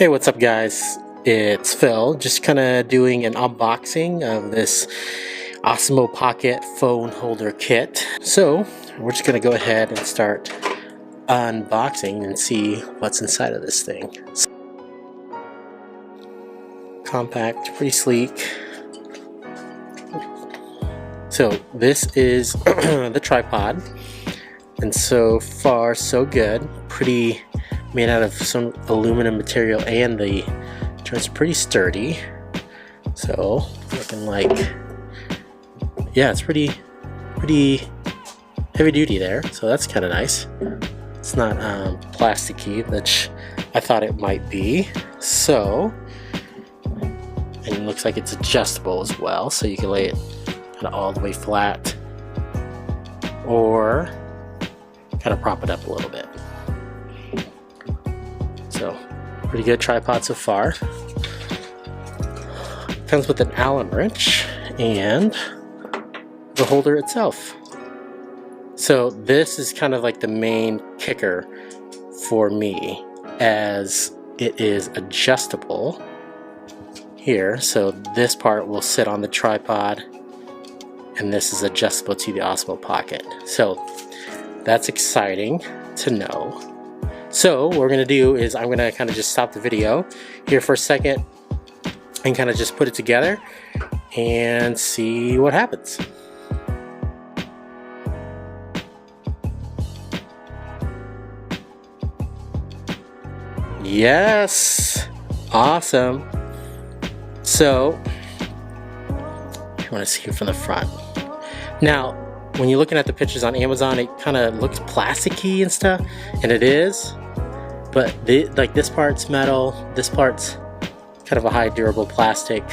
Hey, what's up guys? It's Phil, just kind of doing an unboxing of this Osmo Pocket phone holder kit. So we're just going to go ahead and start unboxing and see what's inside of this thing. Compact, pretty sleek. So this is the tripod, and so far so good. Pretty made out of some aluminum material, and the joint's pretty sturdy. So looking like, yeah, it's pretty heavy duty there. So that's kind of nice. It's not plasticky, which I thought it might be. So, and it looks like it's adjustable as well, so you can lay it kind of all the way flat or kind of prop it up a little bit. So pretty good tripod so far. Comes with an Allen wrench and the holder itself. So this is kind of like the main kicker for me, as it is adjustable here. So this part will sit on the tripod, and this is adjustable to the Osmo Pocket. So that's exciting to know. So what we're going to do is I'm going to kind of just stop the video here for a second and kind of just put it together and see what happens. Yes! Awesome! So, you want to see it from the front. Now, when you're looking at the pictures on Amazon, it kind of looks plasticky and stuff, and it is. But like this part's metal, this part's kind of a high durable plastic.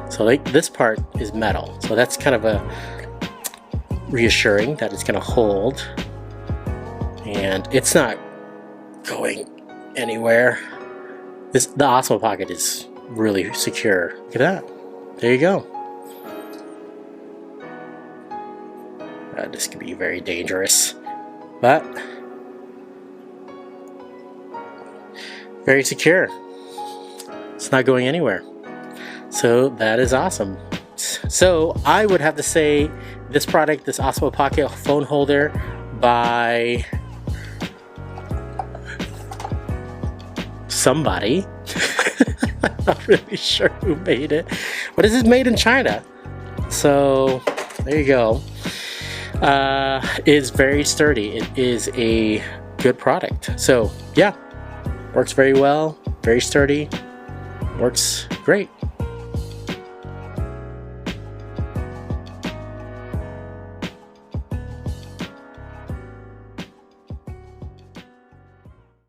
So like this part is metal. So that's kind of a reassuring that it's going to hold, and it's not going anywhere. The Osmo Pocket is really secure. Look at that. There you go. This could be very dangerous, but very secure. It's not going anywhere. So that is awesome. So I would have to say this product, this Osmo Pocket phone holder by somebody. I'm not really sure who made it, but this is made in China. So there you go. Is very sturdy. It is a good product. So yeah, works very well, very sturdy, works great.